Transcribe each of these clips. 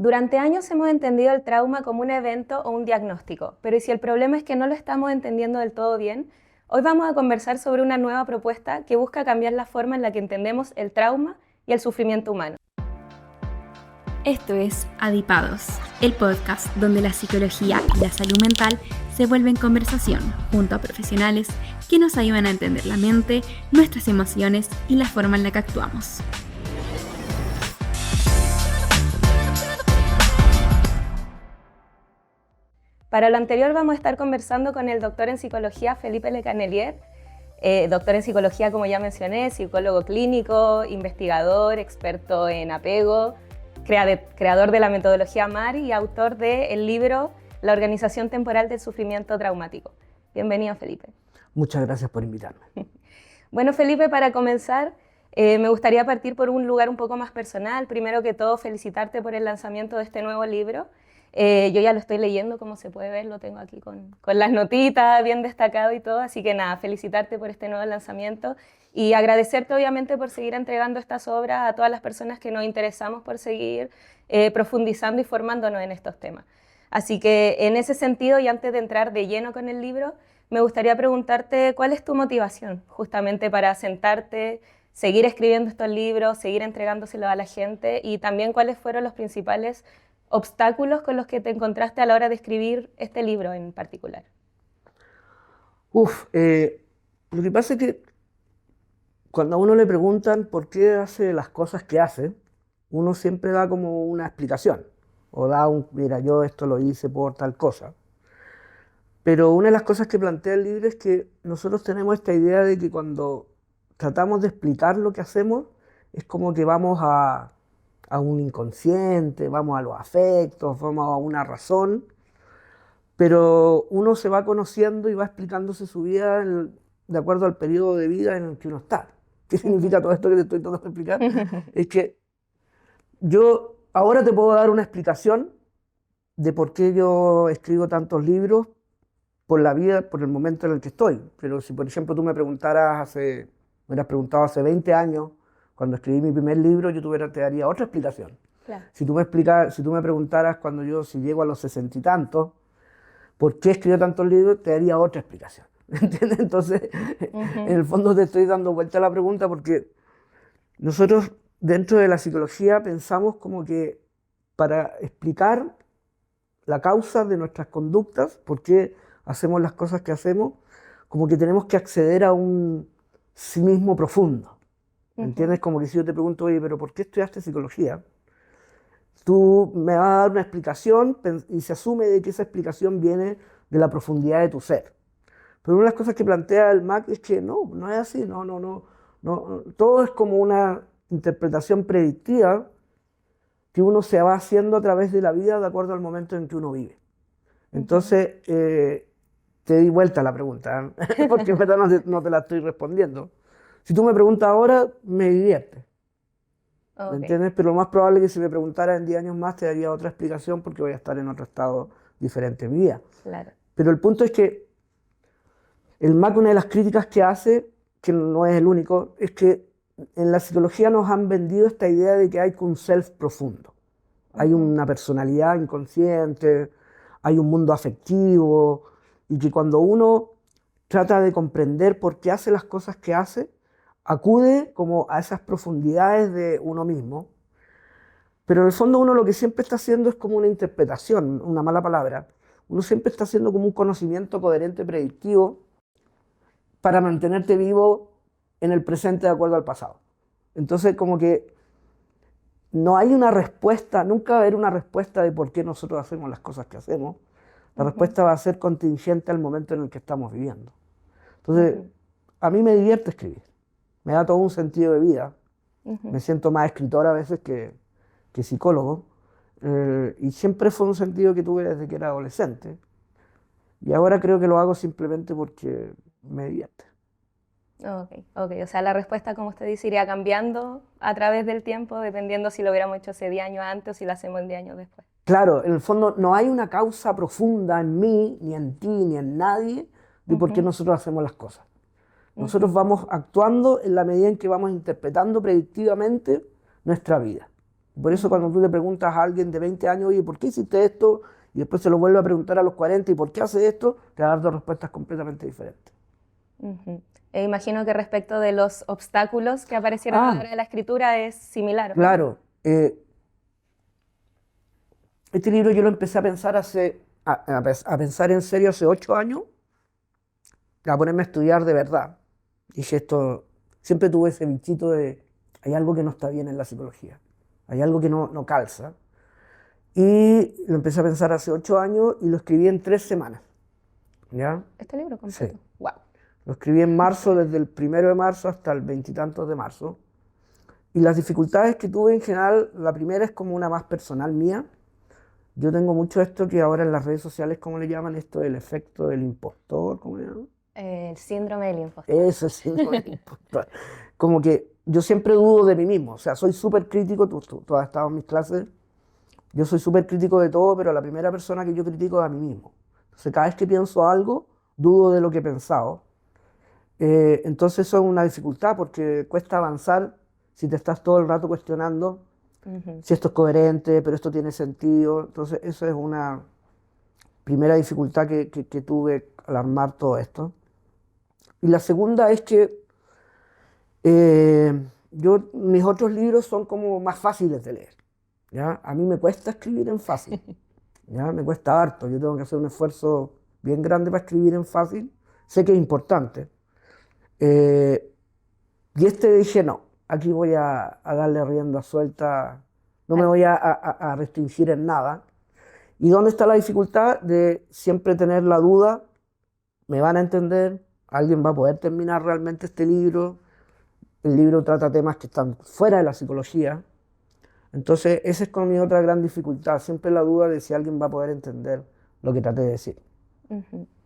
Durante años hemos entendido el trauma como un evento o un diagnóstico, pero ¿y si el problema es que no lo estamos entendiendo del todo bien? Hoy vamos a conversar sobre una nueva propuesta que busca cambiar la forma en la que entendemos el trauma y el sufrimiento humano. Esto es Adipados, el podcast donde la psicología y la salud mental se vuelven conversación junto a profesionales que nos ayudan a entender la mente, nuestras emociones y la forma en la que actuamos. Para lo anterior vamos a estar conversando con el doctor en psicología Felipe Le Canelier, doctor en psicología, como ya mencioné, psicólogo clínico, investigador, experto en apego, creador de la metodología MAR y autor del libro La Organización Temporal del Sufrimiento Traumático. Bienvenido, Felipe. Muchas gracias por invitarme. Bueno, Felipe, para comenzar, me gustaría partir por un lugar un poco más personal. Primero que todo, felicitarte por el lanzamiento de este nuevo libro. Yo ya lo estoy leyendo, como se puede ver, lo tengo aquí con las notitas, bien destacado y todo, así que nada, felicitarte por este nuevo lanzamiento y agradecerte obviamente por seguir entregando estas obras a todas las personas que nos interesamos por seguir profundizando y formándonos en estos temas. Así que en ese sentido, y antes de entrar de lleno con el libro, me gustaría preguntarte cuál es tu motivación justamente para sentarte, seguir escribiendo estos libros, seguir entregándoselos a la gente y también cuáles fueron los principales obstáculos con los que te encontraste a la hora de escribir este libro en particular. Lo que pasa es que cuando a uno le preguntan por qué hace las cosas que hace, uno siempre da como una explicación, o da mira, yo esto lo hice por tal cosa. Pero una de las cosas que plantea el libro es que nosotros tenemos esta idea de que cuando tratamos de explicar lo que hacemos, es como que vamos a un inconsciente, vamos a los afectos, vamos a una razón, pero uno se va conociendo y va explicándose su vida de acuerdo al periodo de vida en el que uno está. ¿Qué significa todo esto que te estoy tratando de explicar? Es que yo ahora te puedo dar una explicación de por qué yo escribo tantos libros por la vida, por el momento en el que estoy. Pero si, por ejemplo, tú me hubieras preguntado hace 20 años, cuando escribí mi primer libro, yo te daría otra explicación. Claro. Si tú me preguntaras si llego a los 60 y tantos, ¿por qué escribo tantos libros? Te daría otra explicación. ¿Entiendes? Entonces, en el fondo te estoy dando vuelta a la pregunta porque nosotros dentro de la psicología pensamos como que para explicar la causa de nuestras conductas, por qué hacemos las cosas que hacemos, como que tenemos que acceder a un sí mismo profundo. ¿Me entiendes? Como que si yo te pregunto, oye, pero ¿por qué estudiaste psicología? Tú me vas a dar una explicación y se asume de que esa explicación viene de la profundidad de tu ser. Pero una de las cosas que plantea el MAC es que no es así, no. Todo es como una interpretación predictiva que uno se va haciendo a través de la vida de acuerdo al momento en que uno vive. Entonces, te di vuelta a la pregunta, porque en verdad no te la estoy respondiendo. Si tú me preguntas ahora, me divierte. ¿Me entiendes? Pero lo más probable es que si me preguntara en 10 años más te daría otra explicación porque voy a estar en otro estado diferente en mi vida. Claro. Pero el punto es que el MAC, una de las críticas que hace, que no es el único, es que en la psicología nos han vendido esta idea de que hay un self profundo. Hay una personalidad inconsciente, hay un mundo afectivo, y que cuando uno trata de comprender por qué hace las cosas que hace, acude como a esas profundidades de uno mismo, pero en el fondo uno lo que siempre está haciendo es como una interpretación, una mala palabra. Uno siempre está haciendo como un conocimiento coherente predictivo para mantenerte vivo en el presente de acuerdo al pasado. Entonces como que no hay una respuesta, nunca va a haber una respuesta de por qué nosotros hacemos las cosas que hacemos. La respuesta va a ser contingente al momento en el que estamos viviendo. Entonces, a mí me divierte escribir. Me da todo un sentido de vida. Me siento más escritor a veces que psicólogo. Y siempre fue un sentido que tuve desde que era adolescente. Y ahora creo que lo hago simplemente porque me divierte. Ok. O sea, la respuesta, como usted dice, iría cambiando a través del tiempo, dependiendo si lo hubiéramos hecho hace 10 años antes o si lo hacemos 10 años después. Claro, en el fondo no hay una causa profunda en mí, ni en ti, ni en nadie, de por qué nosotros hacemos las cosas. Nosotros vamos actuando en la medida en que vamos interpretando predictivamente nuestra vida. Por eso cuando tú le preguntas a alguien de 20 años, oye, ¿por qué hiciste esto? Y después se lo vuelve a preguntar a los 40, ¿y por qué hace esto? Te va a dar dos respuestas completamente diferentes. Ujú. E imagino que respecto de los obstáculos que aparecieron a la hora de la escritura es similar. Claro. Este libro yo lo empecé a pensar a pensar en serio hace 8 años, a ponerme a estudiar de verdad. Dije esto, siempre tuve ese bichito de, hay algo que no está bien en la psicología, hay algo que no calza. Y lo empecé a pensar hace 8 años y lo escribí en 3 semanas. ¿Ya? ¿Este libro completo? Sí. Wow. Lo escribí en marzo, desde el 1 de marzo hasta el 20 y tantos de marzo. Y las dificultades que tuve en general, la primera es como una más personal mía. Yo tengo mucho esto que ahora en las redes sociales, ¿cómo le llaman esto? El efecto del impostor, ¿cómo le llaman? El síndrome del impostor. Eso, el síndrome del impostor. Como que yo siempre dudo de mí mismo. O sea, soy súper crítico, tú has estado en mis clases. Yo soy súper crítico de todo, pero la primera persona que yo critico es a mí mismo. Entonces, cada vez que pienso algo, dudo de lo que he pensado. Entonces, eso es una dificultad porque cuesta avanzar si te estás todo el rato cuestionando si esto es coherente, pero esto tiene sentido. Entonces, eso es una primera dificultad que tuve al armar todo esto. Y la segunda es que mis otros libros son como más fáciles de leer. ¿Ya? A mí me cuesta escribir en fácil. ¿Ya? Me cuesta harto. Yo tengo que hacer un esfuerzo bien grande para escribir en fácil. Sé que es importante. Y dije, no, aquí voy a darle rienda suelta, no me voy a restringir en nada. ¿Y dónde está la dificultad? De siempre tener la duda, ¿me van a entender? ¿Alguien va a poder terminar realmente este libro? El libro trata temas que están fuera de la psicología. Entonces, esa es como mi otra gran dificultad, siempre la duda de si alguien va a poder entender lo que traté de decir.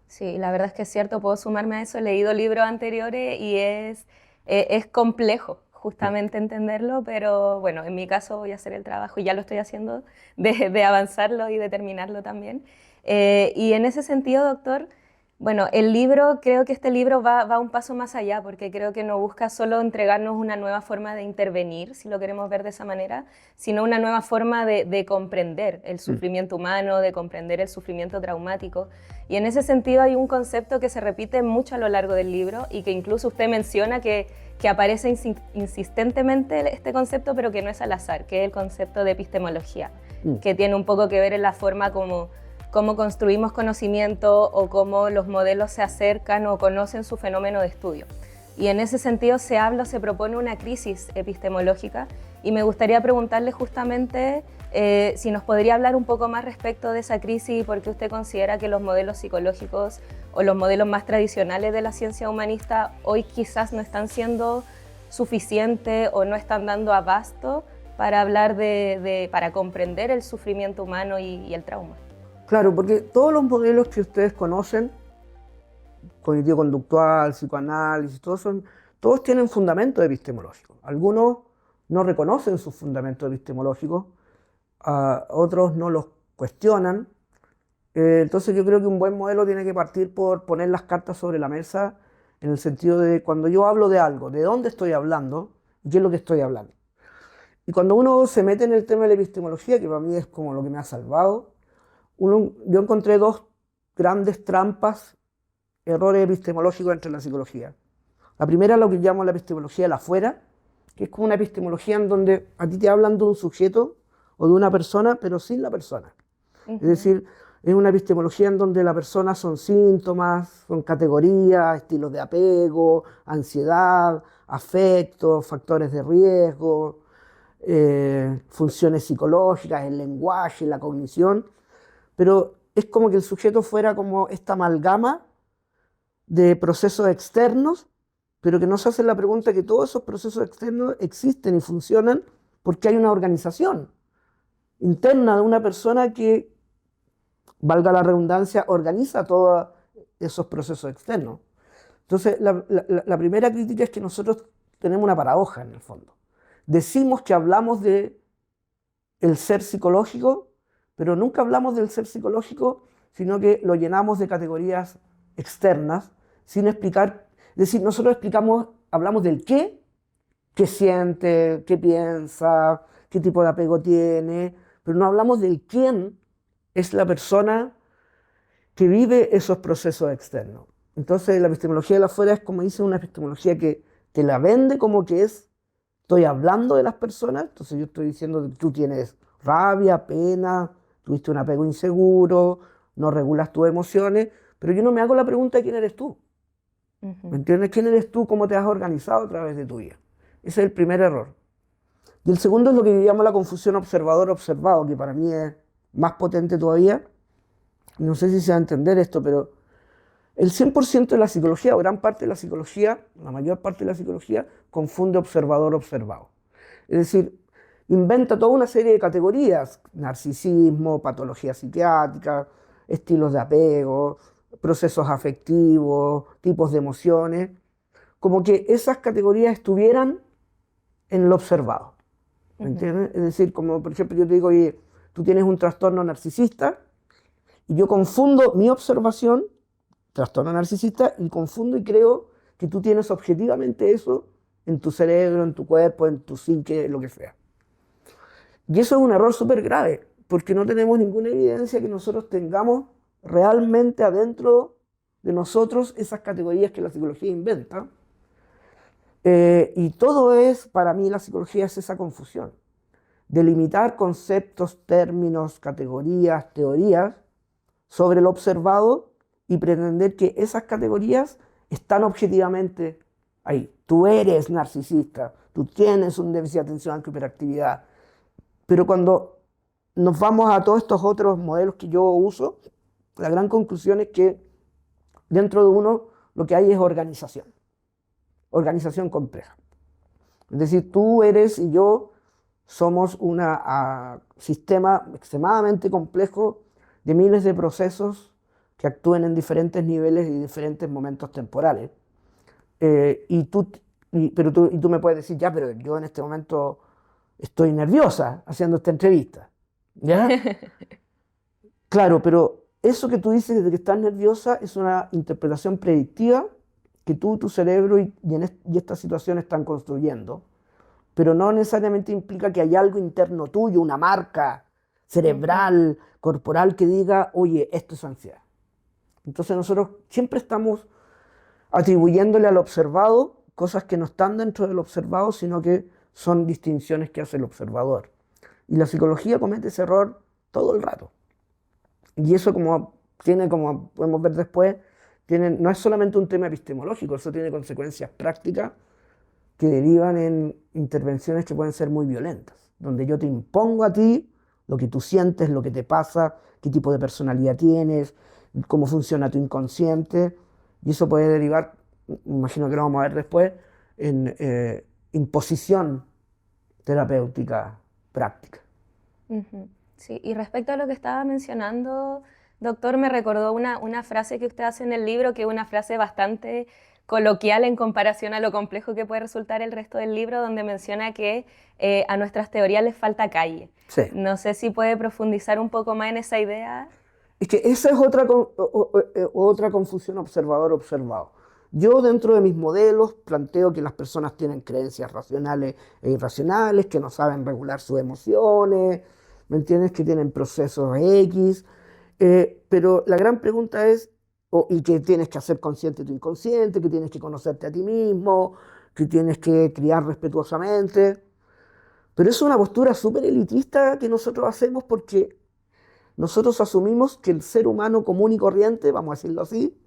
Sí, la verdad es que es cierto, puedo sumarme a eso, he leído libros anteriores y es complejo justamente entenderlo, pero bueno, en mi caso voy a hacer el trabajo y ya lo estoy haciendo de avanzarlo y de terminarlo también. Y en ese sentido, doctor, bueno, el libro, creo que este libro va un paso más allá, porque creo que no busca solo entregarnos una nueva forma de intervenir, si lo queremos ver de esa manera, sino una nueva forma de comprender el sufrimiento humano, de comprender el sufrimiento traumático. Y en ese sentido hay un concepto que se repite mucho a lo largo del libro y que incluso usted menciona que aparece insistentemente este concepto, pero que no es al azar, que es el concepto de epistemología, que tiene un poco que ver en la forma como construimos conocimiento o cómo los modelos se acercan o conocen su fenómeno de estudio. Y en ese sentido se propone una crisis epistemológica y me gustaría preguntarle justamente si nos podría hablar un poco más respecto de esa crisis y por qué usted considera que los modelos psicológicos o los modelos más tradicionales de la ciencia humanista hoy quizás no están siendo suficientes o no están dando abasto para hablar para comprender el sufrimiento humano y el trauma. Claro, porque todos los modelos que ustedes conocen, cognitivo-conductual, psicoanálisis, todos tienen fundamento epistemológico. Algunos no reconocen sus fundamentos epistemológicos, otros no los cuestionan. Entonces yo creo que un buen modelo tiene que partir por poner las cartas sobre la mesa en el sentido de cuando yo hablo de algo, ¿de dónde estoy hablando y qué es lo que estoy hablando? Y cuando uno se mete en el tema de la epistemología, que para mí es como lo que me ha salvado, yo encontré dos grandes trampas, errores epistemológicos entre la psicología. La primera es lo que llamo la epistemología del afuera, que es como una epistemología en donde a ti te hablan de un sujeto o de una persona, pero sin la persona. Es decir, es una epistemología en donde la persona son síntomas, son categorías, estilos de apego, ansiedad, afectos, factores de riesgo, funciones psicológicas, el lenguaje, la cognición. Pero es como que el sujeto fuera como esta amalgama de procesos externos, pero que no se hace la pregunta que todos esos procesos externos existen y funcionan porque hay una organización interna de una persona que, valga la redundancia, organiza todos esos procesos externos. Entonces, la primera crítica es que nosotros tenemos una paradoja en el fondo. Decimos que hablamos del ser psicológico, pero nunca hablamos del ser psicológico, sino que lo llenamos de categorías externas, sin explicar. Es decir, nosotros hablamos del qué siente, qué piensa, qué tipo de apego tiene, pero no hablamos del quién es la persona que vive esos procesos externos. Entonces la epistemología de la afuera es, como dice, una epistemología que te la vende como que estoy hablando de las personas, entonces yo estoy diciendo que tú tienes rabia, pena, tuviste un apego inseguro, no regulas tus emociones, pero yo no me hago la pregunta de quién eres tú. ¿Me entiendes? ¿Quién eres tú? ¿Cómo te has organizado a través de tu vida? Ese es el primer error. Y el segundo es lo que yo llamo la confusión observador-observado, que para mí es más potente todavía. No sé si se va a entender esto, pero el 100% de la psicología, o gran parte de la psicología, la mayor parte de la psicología, confunde observador-observado. Es decir, inventa toda una serie de categorías: narcisismo, patología psiquiátrica, estilos de apego, procesos afectivos, tipos de emociones, como que esas categorías estuvieran en lo observado. ¿Me entiendes? Es decir, como por ejemplo yo te digo, oye, tú tienes un trastorno narcisista, y yo confundo mi observación, trastorno narcisista, y confundo y creo que tú tienes objetivamente eso en tu cerebro, en tu cuerpo, en tu psique, lo que sea. Y eso es un error súper grave, porque no tenemos ninguna evidencia que nosotros tengamos realmente adentro de nosotros esas categorías que la psicología inventa. Y todo es, para mí, la psicología es esa confusión, delimitar conceptos, términos, categorías, teorías sobre lo observado y pretender que esas categorías están objetivamente ahí. Tú eres narcisista, tú tienes un déficit de atención con hiperactividad. Pero cuando nos vamos a todos estos otros modelos que yo uso, la gran conclusión es que dentro de uno lo que hay es organización compleja. Es decir, tú eres y yo somos un sistema extremadamente complejo de miles de procesos que actúan en diferentes niveles y diferentes momentos temporales. Y tú me puedes decir, ya, pero yo en este momento estoy nerviosa haciendo esta entrevista, ¿ya? Claro, pero eso que tú dices de que estás nerviosa es una interpretación predictiva que tú, tu cerebro y esta situación están construyendo, pero no necesariamente implica que hay algo interno tuyo, una marca cerebral, corporal, que diga, oye, esto es ansiedad. Entonces nosotros siempre estamos atribuyéndole al observado cosas que no están dentro del observado, sino que son distinciones que hace el observador. Y la psicología comete ese error todo el rato. Y eso, como podemos ver después, no es solamente un tema epistemológico, eso tiene consecuencias prácticas que derivan en intervenciones que pueden ser muy violentas, donde yo te impongo a ti lo que tú sientes, lo que te pasa, qué tipo de personalidad tienes, cómo funciona tu inconsciente, y eso puede derivar, imagino que lo vamos a ver después, en imposición terapéutica práctica. Sí, y respecto a lo que estaba mencionando, doctor, me recordó una frase que usted hace en el libro, que es una frase bastante coloquial en comparación a lo complejo que puede resultar el resto del libro, donde menciona que a nuestras teorías les falta calle. Sí. No sé si puede profundizar un poco más en esa idea. Es que esa es otra confusión observador-observado. Yo, dentro de mis modelos, planteo que las personas tienen creencias racionales e irracionales, que no saben regular sus emociones, ¿me entiendes? Que tienen procesos X, pero la gran pregunta es, y que tienes que hacer consciente tu inconsciente, que tienes que conocerte a ti mismo, que tienes que criar respetuosamente. Pero es una postura súper elitista que nosotros hacemos porque nosotros asumimos que el ser humano común y corriente, vamos a decirlo así,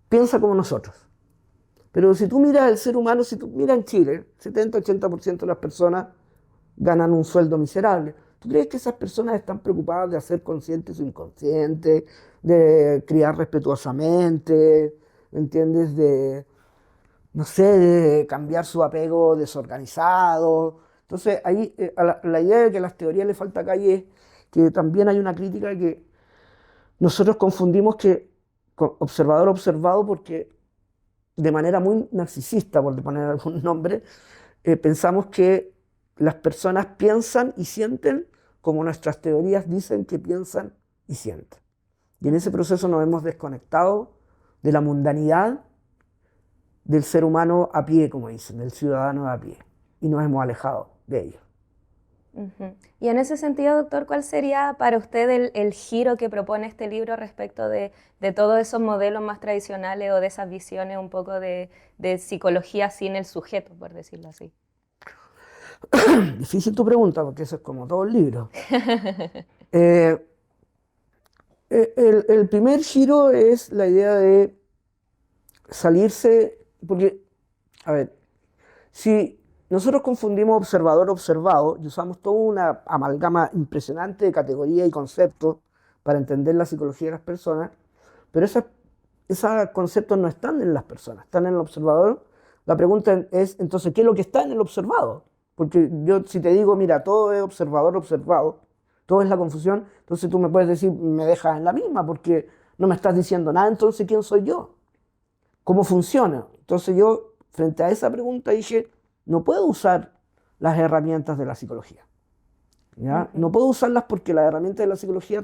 piensa como nosotros. Pero si tú miras el ser humano, si tú miras en Chile, 70-80% de las personas ganan un sueldo miserable. ¿Tú crees que esas personas están preocupadas de hacer consciente su inconsciente, de criar respetuosamente, ¿entiendes? No sé, de cambiar su apego desorganizado. Entonces, ahí la idea de que a las teorías le falta calle es que también hay una crítica de que nosotros confundimos que observador-observado, porque de manera muy narcisista, por poner algún nombre, pensamos que las personas piensan y sienten como nuestras teorías dicen que piensan y sienten. Y en ese proceso nos hemos desconectado de la mundanidad del ser humano a pie, como dicen, del ciudadano a pie, y nos hemos alejado de ello. Ujú. Y en ese sentido, doctor, ¿cuál sería para usted el giro que propone este libro respecto de todos esos modelos más tradicionales o de esas visiones un poco de psicología sin el sujeto, por decirlo así? Difícil tu pregunta, porque eso es como todo el libro. Eh, el primer giro es la idea de salirse, porque, a ver, si nosotros confundimos observador-observado y usamos toda una amalgama impresionante de categorías y conceptos para entender la psicología de las personas, pero esos conceptos no están en las personas, están en el observador. La pregunta es, entonces, ¿qué es lo que está en el observado? Porque yo si te digo, mira, todo es observador-observado, todo es la confusión, entonces tú me puedes decir, me dejas en la misma, porque no me estás diciendo nada, entonces, ¿quién soy yo? ¿Cómo funciona? Entonces yo, frente a esa pregunta, dije, no puedo usar las herramientas de la psicología. ¿Ya? No puedo usarlas porque las herramientas de la psicología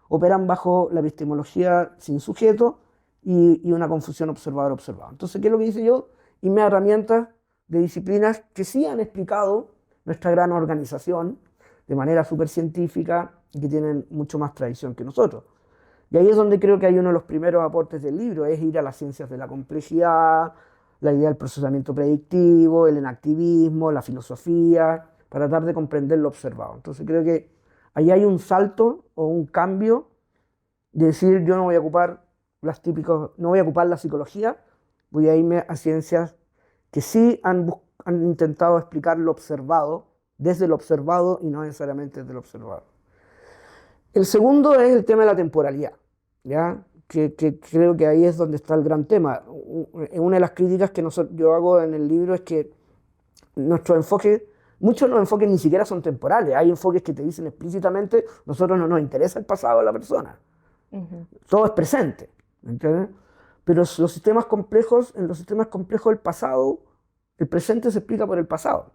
operan bajo la epistemología sin sujeto y una confusión observador-observado. Entonces, ¿qué es lo que hice yo? Irme a herramientas de disciplinas que sí han explicado nuestra gran organización de manera súper científica y que tienen mucho más tradición que nosotros. Y ahí es donde creo que hay uno de los primeros aportes del libro, es ir a las ciencias de la complejidad, la idea del procesamiento predictivo, el enactivismo, la filosofía, para tratar de comprender lo observado. Entonces creo que ahí hay un salto o un cambio de decir yo no voy a ocupar no voy a ocupar la psicología, voy a irme a ciencias que sí han intentado explicar lo observado, desde lo observado y no necesariamente desde lo observado. El segundo es el tema de la temporalidad, ¿ya? Que creo que ahí es donde está el gran tema. Una de las críticas que yo hago en el libro es que nuestros enfoques, muchos de los enfoques ni siquiera son temporales. Hay enfoques que te dicen explícitamente, nosotros no nos interesa el pasado de la persona. Todo es presente, ¿entiendes? Pero en los sistemas complejos del pasado, el presente se explica por el pasado.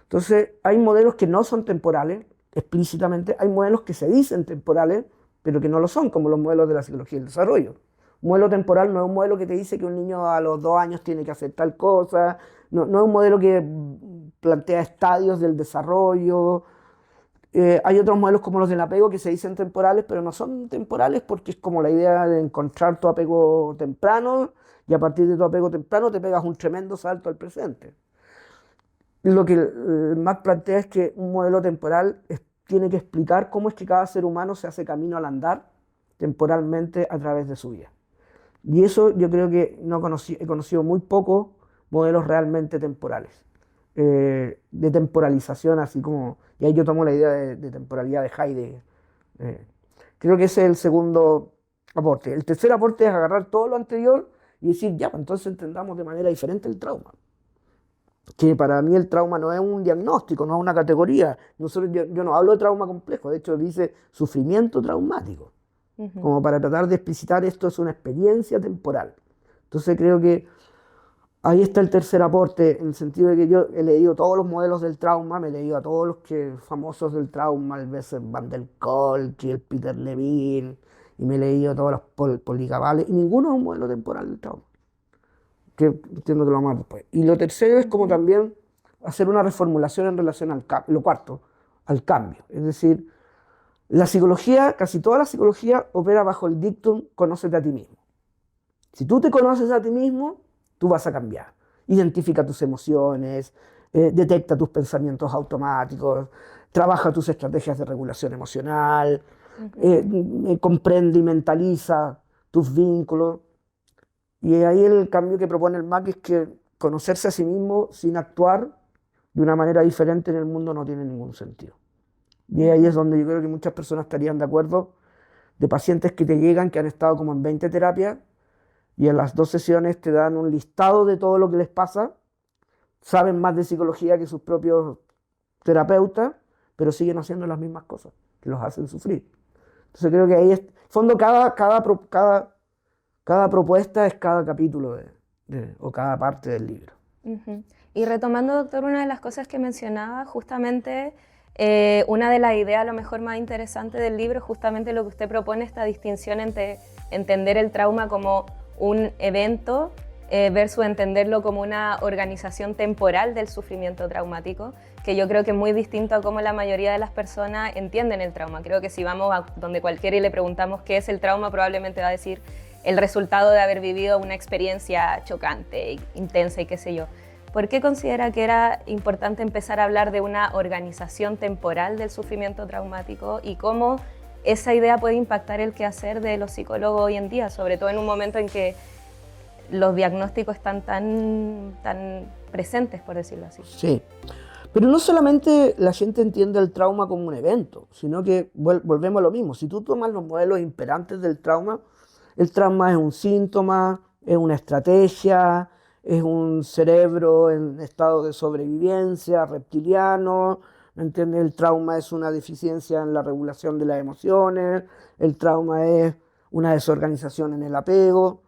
Entonces, hay modelos que no son temporales, explícitamente, hay modelos que se dicen temporales, pero que no lo son, como los modelos de la psicología del desarrollo. Un modelo temporal no es un modelo que te dice que un niño a los 2 años tiene que hacer tal cosa, no es un modelo que plantea estadios del desarrollo. Hay otros modelos como los del apego que se dicen temporales, pero no son temporales porque es como la idea de encontrar tu apego temprano y a partir de tu apego temprano te pegas un tremendo salto al presente. Lo que Mack plantea es que un modelo temporal tiene que explicar cómo es que cada ser humano se hace camino al andar temporalmente a través de su vida. Y eso yo creo que he conocido muy pocos modelos realmente temporales, de temporalización, así como, y ahí yo tomo la idea de temporalidad de Heidegger. Creo que ese es el segundo aporte. El tercer aporte es agarrar todo lo anterior y decir, ya, pues entonces entendamos de manera diferente el trauma. Que para mí el trauma no es un diagnóstico, no es una categoría. Yo no hablo de trauma complejo, de hecho dice sufrimiento traumático, como para tratar de explicitar esto es una experiencia temporal. Entonces creo que ahí está el tercer aporte, en el sentido de que yo he leído todos los modelos del trauma, me he leído a todos los famosos del trauma, el Bessel van der Kolk, el Peter Levine, y me he leído todos los policabales, y ninguno es un modelo temporal del trauma. Que entiendo que lo vamos a ver después. Y lo tercero es como también hacer una reformulación en relación al cambio. Lo cuarto, al cambio. Es decir, la psicología, casi toda la psicología opera bajo el dictum conócete a ti mismo. Si tú te conoces a ti mismo, tú vas a cambiar. Identifica tus emociones, detecta tus pensamientos automáticos, trabaja tus estrategias de regulación emocional, comprende y mentaliza tus vínculos. Y ahí el cambio que propone el Mack es que conocerse a sí mismo sin actuar de una manera diferente en el mundo no tiene ningún sentido. Y ahí es donde yo creo que muchas personas estarían de acuerdo, de pacientes que te llegan, que han estado como en 20 terapias, y en las 2 sesiones te dan un listado de todo lo que les pasa, saben más de psicología que sus propios terapeutas, pero siguen haciendo las mismas cosas, que los hacen sufrir. Entonces creo que ahí, en fondo, cada propuesta es cada capítulo o cada parte del libro. Y retomando, doctor, una de las cosas que mencionaba, justamente una de las ideas a lo mejor más interesantes del libro es justamente lo que usted propone, esta distinción entre entender el trauma como un evento versus entenderlo como una organización temporal del sufrimiento traumático, que yo creo que es muy distinto a cómo la mayoría de las personas entienden el trauma. Creo que si vamos a donde cualquiera y le preguntamos qué es el trauma, probablemente va a decir el resultado de haber vivido una experiencia chocante, intensa y qué sé yo. ¿Por qué considera que era importante empezar a hablar de una organización temporal del sufrimiento traumático y cómo esa idea puede impactar el quehacer de los psicólogos hoy en día, sobre todo en un momento en que los diagnósticos están tan presentes, por decirlo así? Sí, pero no solamente la gente entiende el trauma como un evento, sino que volvemos a lo mismo. Si tú tomas los modelos imperantes del trauma, el trauma es un síntoma, es una estrategia, es un cerebro en estado de sobrevivencia, reptiliano, ¿me entiendes? El trauma es una deficiencia en la regulación de las emociones, el trauma es una desorganización en el apego,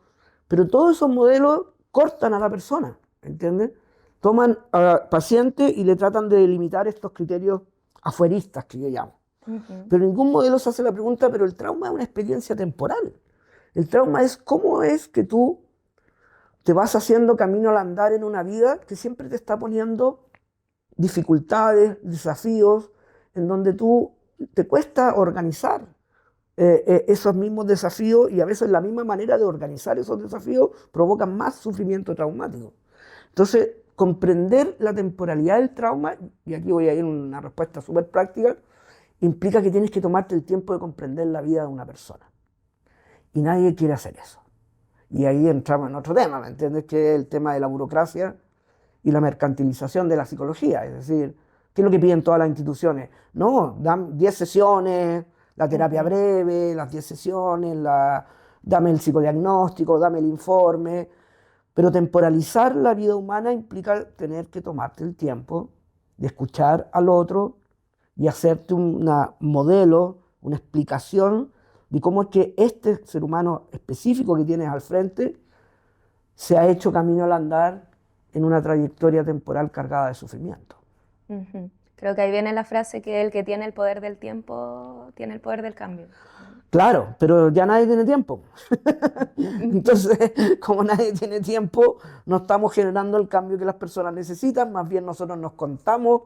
pero todos esos modelos cortan a la persona, ¿entiendes? Toman al paciente y le tratan de delimitar estos criterios afueristas que yo llamo. Pero ningún modelo se hace la pregunta, pero el trauma es una experiencia temporal. El trauma es cómo es que tú te vas haciendo camino al andar en una vida que siempre te está poniendo dificultades, desafíos, en donde te cuesta organizar esos mismos desafíos, y a veces la misma manera de organizar esos desafíos provoca más sufrimiento traumático. Entonces, comprender la temporalidad del trauma, y aquí voy a ir a una respuesta súper práctica, implica que tienes que tomarte el tiempo de comprender la vida de una persona. Y nadie quiere hacer eso. Y ahí entramos en otro tema, ¿me entiendes? Que es el tema de la burocracia y la mercantilización de la psicología. Es decir, ¿qué es lo que piden todas las instituciones? No, dan 10 sesiones, la terapia breve, las 10 sesiones, dame el psicodiagnóstico, dame el informe. Pero temporalizar la vida humana implica tener que tomarte el tiempo de escuchar al otro y hacerte un modelo, una explicación de cómo es que este ser humano específico que tienes al frente se ha hecho camino al andar en una trayectoria temporal cargada de sufrimiento. Creo que ahí viene la frase que el que tiene el poder del tiempo tiene el poder del cambio. Claro, pero ya nadie tiene tiempo. Entonces, como nadie tiene tiempo, no estamos generando el cambio que las personas necesitan, más bien nosotros nos contamos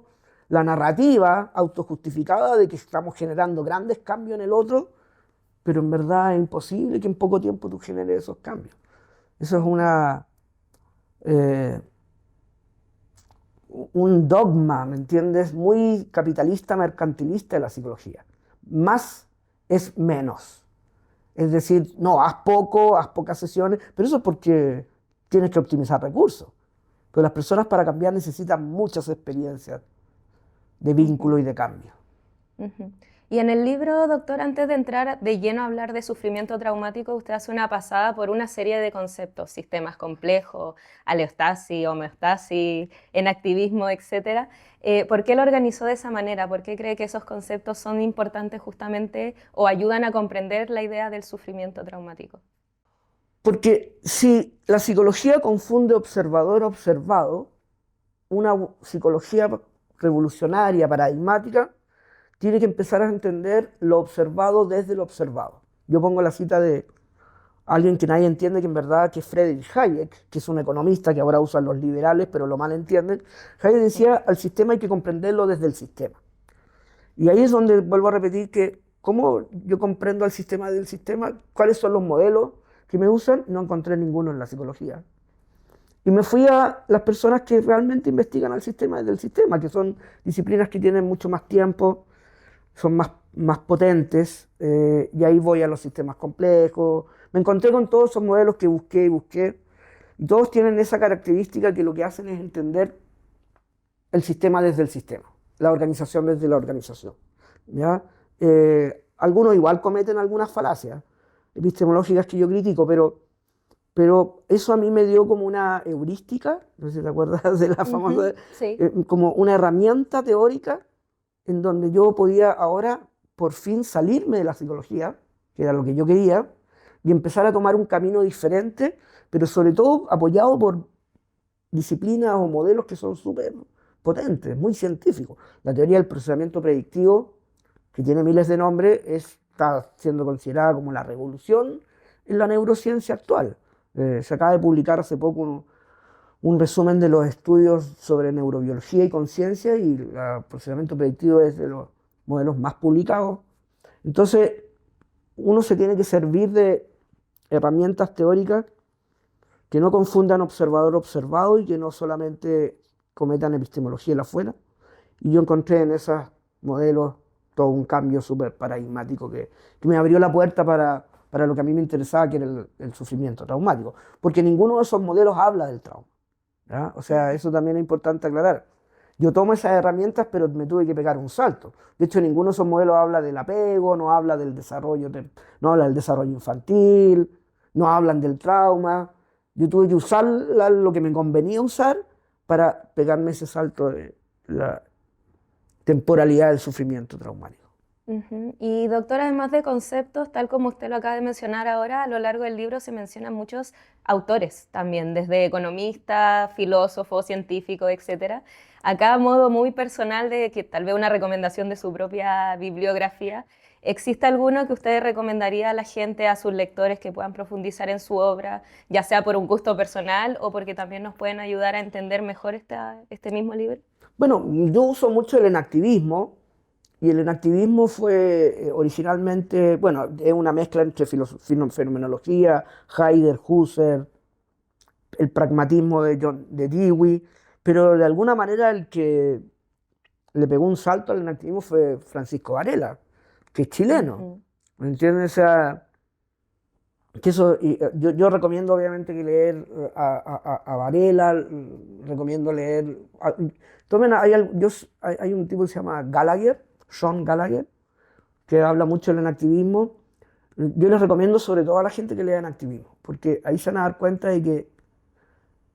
la narrativa autojustificada de que estamos generando grandes cambios en el otro, pero en verdad es imposible que en poco tiempo tú generes esos cambios. Eso es un dogma, ¿me entiendes? Muy capitalista, mercantilista de la psicología. Más es menos. Es decir, no, haz pocas sesiones, pero eso es porque tienes que optimizar recursos. Pero las personas para cambiar necesitan muchas experiencias de vínculo y de cambio. Y en el libro, doctor, antes de entrar de lleno a hablar de sufrimiento traumático, usted hace una pasada por una serie de conceptos, sistemas complejos, aleostasis, homeostasis, enactivismo, etc. ¿Por qué lo organizó de esa manera? ¿Por qué cree que esos conceptos son importantes justamente o ayudan a comprender la idea del sufrimiento traumático? Porque si la psicología confunde observador-observado, una psicología revolucionaria, paradigmática, tiene que empezar a entender lo observado desde lo observado. Yo pongo la cita de alguien que nadie entiende, que en verdad que es Friedrich Hayek, que es un economista que ahora usan los liberales, pero lo mal entienden. Hayek decía, al sistema hay que comprenderlo desde el sistema. Y ahí es donde vuelvo a repetir que, ¿cómo yo comprendo al sistema del sistema? ¿Cuáles son los modelos que me usan? No encontré ninguno en la psicología. Y me fui a las personas que realmente investigan al sistema desde el sistema, que son disciplinas que tienen mucho más tiempo, son más potentes, y ahí voy a los sistemas complejos. Me encontré con todos esos modelos que busqué, y todos tienen esa característica que lo que hacen es entender el sistema desde el sistema, la organización desde la organización, ¿ya? Algunos igual cometen algunas falacias epistemológicas que yo critico, pero eso a mí me dio como una heurística, no sé si te acuerdas de la famosa, sí. Como una herramienta teórica en donde yo podía ahora por fin salirme de la psicología, que era lo que yo quería, y empezar a tomar un camino diferente, pero sobre todo apoyado por disciplinas o modelos que son súper potentes, muy científicos. La teoría del procesamiento predictivo, que tiene miles de nombres, está siendo considerada como la revolución en la neurociencia actual. Se acaba de publicar hace poco un resumen de los estudios sobre neurobiología y conciencia, y el procesamiento predictivo es de los modelos más publicados. Entonces, uno se tiene que servir de herramientas teóricas que no confundan observador-observado y que no solamente cometan epistemología en la afuera. Y yo encontré en esos modelos todo un cambio súper paradigmático que me abrió la puerta para lo que a mí me interesaba, que era el sufrimiento traumático. Porque ninguno de esos modelos habla del trauma, ¿ya? O sea, eso también es importante aclarar. Yo tomo esas herramientas, pero me tuve que pegar un salto. De hecho, ninguno de esos modelos habla del apego, no habla del desarrollo, no habla del desarrollo infantil, no hablan del trauma. Yo tuve que usar lo que me convenía usar para pegarme ese salto de la temporalidad del sufrimiento traumático. Y doctor, además de conceptos, tal como usted lo acaba de mencionar ahora, a lo largo del libro se mencionan muchos autores también, desde economistas, filósofos, científicos, etc. Acá, a modo muy personal, de que tal vez una recomendación de su propia bibliografía, ¿existe alguno que usted recomendaría a la gente, a sus lectores, que puedan profundizar en su obra, ya sea por un gusto personal o porque también nos pueden ayudar a entender mejor este mismo libro? Bueno, yo uso mucho el enactivismo, y el enactivismo fue originalmente, bueno, es una mezcla entre fenomenología, Heidegger, Husserl, el pragmatismo de Dewey, pero de alguna manera el que le pegó un salto al enactivismo fue Francisco Varela, que es chileno. ¿Me entiendes? O sea, que eso, yo recomiendo obviamente que leer a Varela, recomiendo leer... Tomen, hay un tipo que se llama Gallagher, Sean Gallagher, que habla mucho del enactivismo. Yo les recomiendo sobre todo a la gente que lea enactivismo, porque ahí se van a dar cuenta de que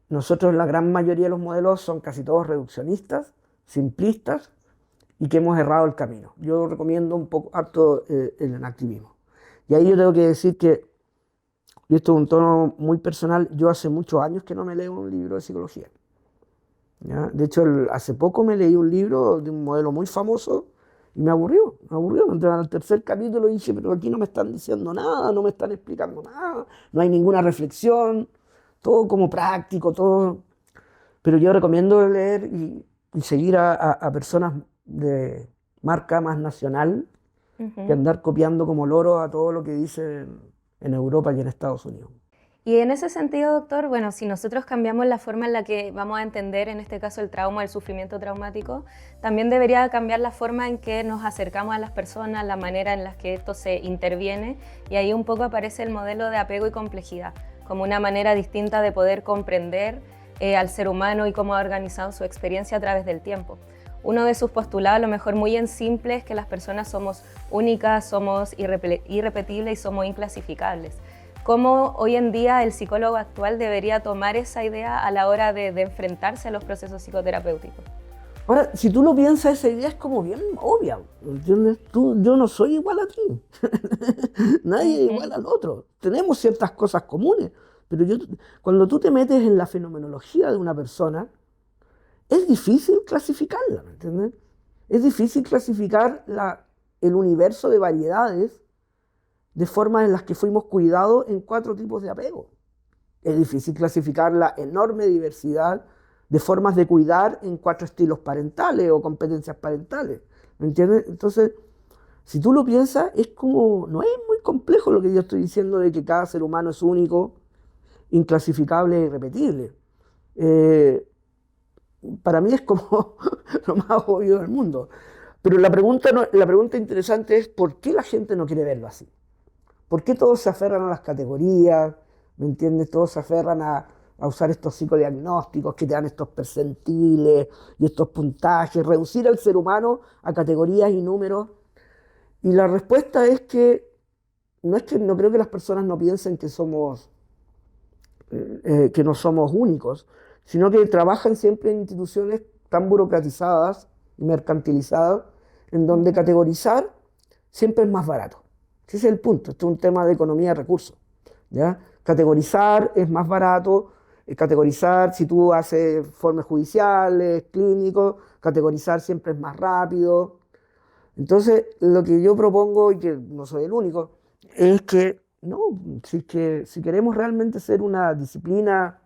nosotros, la gran mayoría de los modelos son casi todos reduccionistas, simplistas, y que hemos errado el camino. Yo recomiendo un poco harto el enactivismo. Y ahí yo tengo que decir que, y esto es un tono muy personal, yo hace muchos años que no me leo un libro de psicología, ¿ya? De hecho, hace poco me leí un libro de un modelo muy famoso y me aburrió. Entré al tercer capítulo y dije, pero aquí no me están diciendo nada, no me están explicando nada, no hay ninguna reflexión, todo como práctico, todo. Pero yo recomiendo leer y seguir a personas de marca más nacional que andar copiando como loro a todo lo que dicen en Europa y en Estados Unidos. Y en ese sentido, doctor, bueno, si nosotros cambiamos la forma en la que vamos a entender, en este caso, el trauma, el sufrimiento traumático, también debería cambiar la forma en que nos acercamos a las personas, la manera en la que esto se interviene, y ahí un poco aparece el modelo de apego y complejidad, como una manera distinta de poder comprender al ser humano y cómo ha organizado su experiencia a través del tiempo. Uno de sus postulados, a lo mejor muy en simple, es que las personas somos únicas, somos irrepetibles y somos inclasificables. ¿Cómo hoy en día el psicólogo actual debería tomar esa idea a la hora de enfrentarse a los procesos psicoterapéuticos? Ahora, si tú lo piensas, esa idea es como bien obvia, ¿entiendes? Yo no soy igual a ti, nadie es igual al otro. Tenemos ciertas cosas comunes, pero cuando tú te metes en la fenomenología de una persona, es difícil clasificarla, ¿me entiendes? Es difícil clasificar el universo de variedades de formas en las que fuimos cuidados en 4 tipos de apego. Es difícil clasificar la enorme diversidad de formas de cuidar en 4 estilos parentales o competencias parentales, ¿me entiendes? Entonces, si tú lo piensas, no es muy complejo lo que yo estoy diciendo de que cada ser humano es único, inclasificable e irrepetible. Para mí es como lo más obvio del mundo. Pero la pregunta interesante es ¿por qué la gente no quiere verlo así? ¿Por qué todos se aferran a las categorías? ¿Me entiendes? Todos se aferran a usar estos psicodiagnósticos que te dan estos percentiles y estos puntajes, reducir al ser humano a categorías y números. Y la respuesta es que no creo que las personas no piensen que no somos únicos, sino que trabajan siempre en instituciones tan burocratizadas y mercantilizadas, en donde categorizar siempre es más barato. Ese es el punto. Esto es un tema de economía de recursos, ¿ya? Categorizar es más barato. Categorizar, si tú haces informes judiciales, clínicos, categorizar siempre es más rápido. Entonces, lo que yo propongo, y que no soy el único, es que no, si queremos realmente ser una disciplina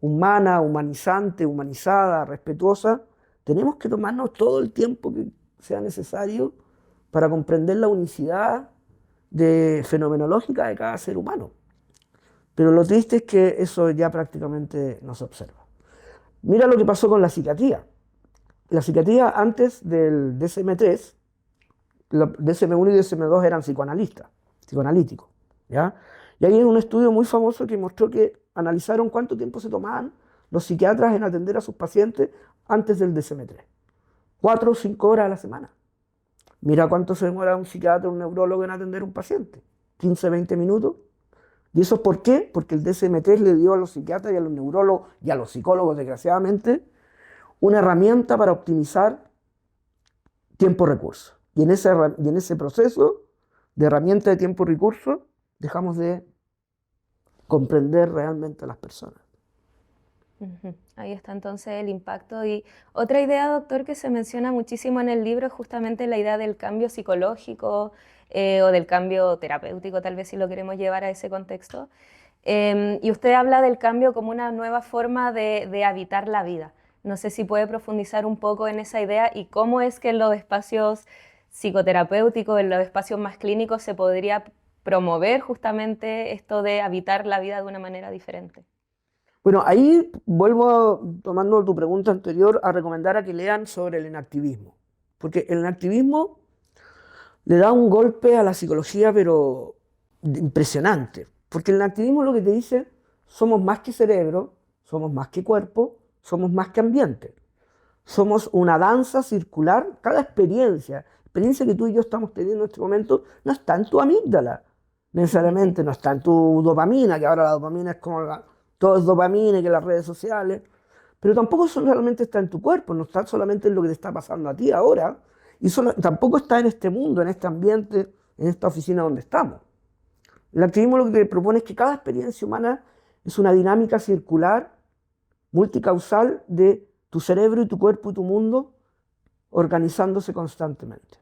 humana, humanizante, humanizada, respetuosa, tenemos que tomarnos todo el tiempo que sea necesario para comprender la unicidad fenomenológica de cada ser humano. Pero lo triste es que eso ya prácticamente no se observa. Mira lo que pasó con la psiquiatría. La psiquiatría antes del DSM-3, DSM-1 y DSM-2 eran psicoanalíticos, ¿ya? Y hay un estudio muy famoso que mostró que analizaron cuánto tiempo se tomaban los psiquiatras en atender a sus pacientes antes del DSM-3. 4 o 5 horas a la semana. Mira cuánto se demora un psiquiatra o un neurólogo en atender a un paciente. 15, 20 minutos. ¿Y eso por qué? Porque el DSM-3 le dio a los psiquiatras y a los neurólogos y a los psicólogos, desgraciadamente, una herramienta para optimizar tiempo-recurso. Y en ese proceso de herramienta de tiempo-recurso dejamos de comprender realmente a las personas. Ahí está entonces el impacto. Y otra idea, doctor, que se menciona muchísimo en el libro es justamente la idea del cambio psicológico o del cambio terapéutico, tal vez si lo queremos llevar a ese contexto. Y usted habla del cambio como una nueva forma de habitar la vida. No sé si puede profundizar un poco en esa idea y cómo es que en los espacios psicoterapéuticos, en los espacios más clínicos, se podría promover justamente esto de habitar la vida de una manera diferente. Bueno, ahí vuelvo, tomando tu pregunta anterior, a recomendar a que lean sobre el enactivismo. Porque el enactivismo le da un golpe a la psicología, pero impresionante. Porque el enactivismo lo que te dice, somos más que cerebro, somos más que cuerpo, somos más que ambiente. Somos una danza circular. Cada experiencia que tú y yo estamos teniendo en este momento, no está en tu amígdala, necesariamente, no está en tu dopamina, que ahora la dopamina es como todo es dopamina y que las redes sociales, pero tampoco solamente está en tu cuerpo, no está solamente en lo que te está pasando a ti ahora, y tampoco está en este mundo, en este ambiente, en esta oficina donde estamos. El activismo lo que te propone es que cada experiencia humana es una dinámica circular, multicausal de tu cerebro y tu cuerpo y tu mundo organizándose constantemente.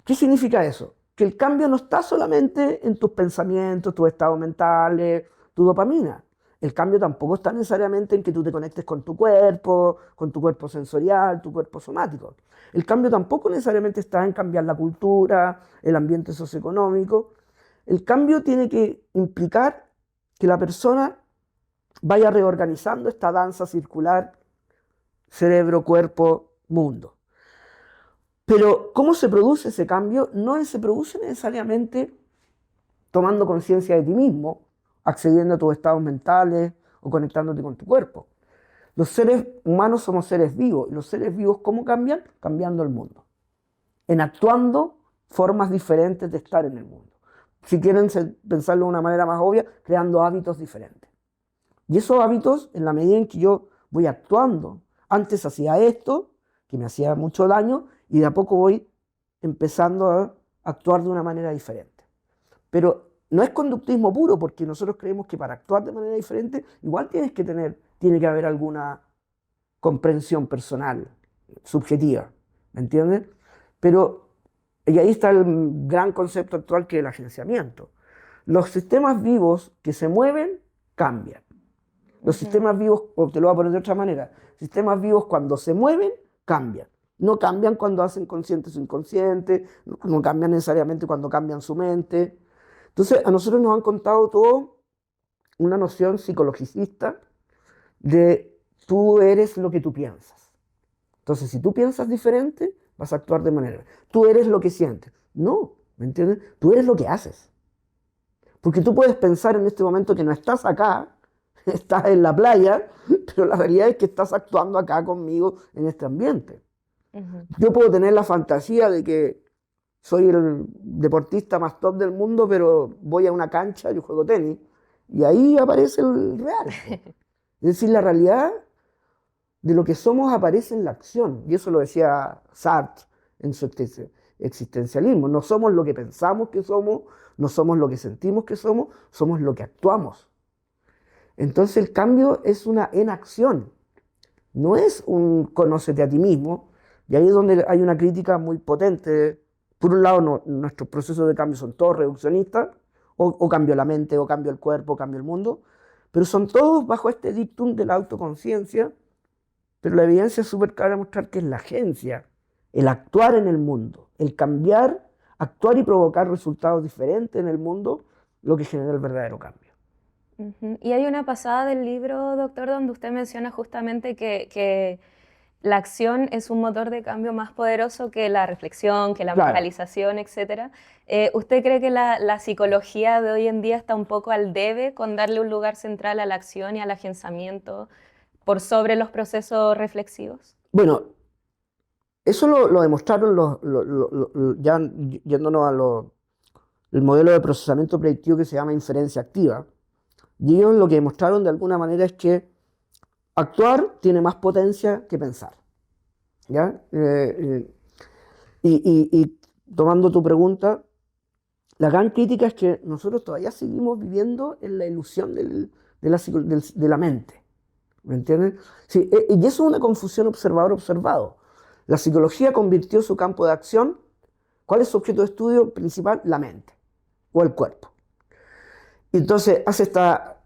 ¿Qué significa eso? Que el cambio no está solamente en tus pensamientos, tus estados mentales, tu dopamina. El cambio tampoco está necesariamente en que tú te conectes con tu cuerpo sensorial, tu cuerpo somático. El cambio tampoco necesariamente está en cambiar la cultura, el ambiente socioeconómico. El cambio tiene que implicar que la persona vaya reorganizando esta danza circular cerebro, cuerpo, mundo. Pero ¿cómo se produce ese cambio? No se produce necesariamente tomando conciencia de ti mismo, accediendo a tus estados mentales o conectándote con tu cuerpo. Los seres humanos somos seres vivos, y los seres vivos, ¿cómo cambian? Cambiando el mundo, en actuando formas diferentes de estar en el mundo. Si quieren pensarlo de una manera más obvia, creando hábitos diferentes. Y esos hábitos, en la medida en que yo voy actuando, antes hacía esto, que me hacía mucho daño, y de a poco voy empezando a actuar de una manera diferente. Pero no es conductismo puro, porque nosotros creemos que para actuar de manera diferente, igual tiene que haber alguna comprensión personal, subjetiva, ¿me entiendes? Y ahí está el gran concepto actual, que es el agenciamiento. Los sistemas vivos que se mueven, cambian. Los sistemas vivos, o te lo voy a poner de otra manera, sistemas vivos cuando se mueven, cambian. No cambian cuando hacen consciente su inconsciente, no cambian necesariamente cuando cambian su mente. Entonces, a nosotros nos han contado todo una noción psicologicista de tú eres lo que tú piensas. Entonces, si tú piensas diferente, vas a actuar de manera. Tú eres lo que sientes. No, ¿me entiendes? Tú eres lo que haces. Porque tú puedes pensar en este momento que no estás acá, estás en la playa, pero la realidad es que estás actuando acá conmigo en este ambiente. Yo puedo tener la fantasía de que soy el deportista más top del mundo, pero voy a una cancha, yo juego tenis, y ahí aparece el real. Es decir, la realidad de lo que somos aparece en la acción, y eso lo decía Sartre en su existencialismo. No somos lo que pensamos que somos, no somos lo que sentimos que somos, somos lo que actuamos. Entonces el cambio es una enacción, no es un conócete a ti mismo, y ahí es donde hay una crítica muy potente. Por un lado, nuestros procesos de cambio son todos reduccionistas, o cambio la mente, o cambio el cuerpo, o cambio el mundo, pero son todos bajo este dictum de la autoconciencia, pero la evidencia es súper clara de mostrar que es la agencia, el actuar en el mundo, el cambiar, actuar y provocar resultados diferentes en el mundo, lo que genera el verdadero cambio. Y hay una pasada del libro, doctor, donde usted menciona justamente que la acción es un motor de cambio más poderoso que la reflexión, que la mentalización, etc. ¿Usted cree que la psicología de hoy en día está un poco al debe con darle un lugar central a la acción y al agenciamiento por sobre los procesos reflexivos? Bueno, eso lo demostraron ya yéndonos el modelo de procesamiento predictivo que se llama inferencia activa. Y ellos lo que demostraron de alguna manera es que actuar tiene más potencia que pensar. ¿Ya? Y tomando tu pregunta, la gran crítica es que nosotros todavía seguimos viviendo en la ilusión de la mente. ¿Me entiendes? Sí, y eso es una confusión observador-observado. La psicología convirtió su campo de acción. ¿Cuál es su objeto de estudio principal? La mente o el cuerpo. Y entonces hace esta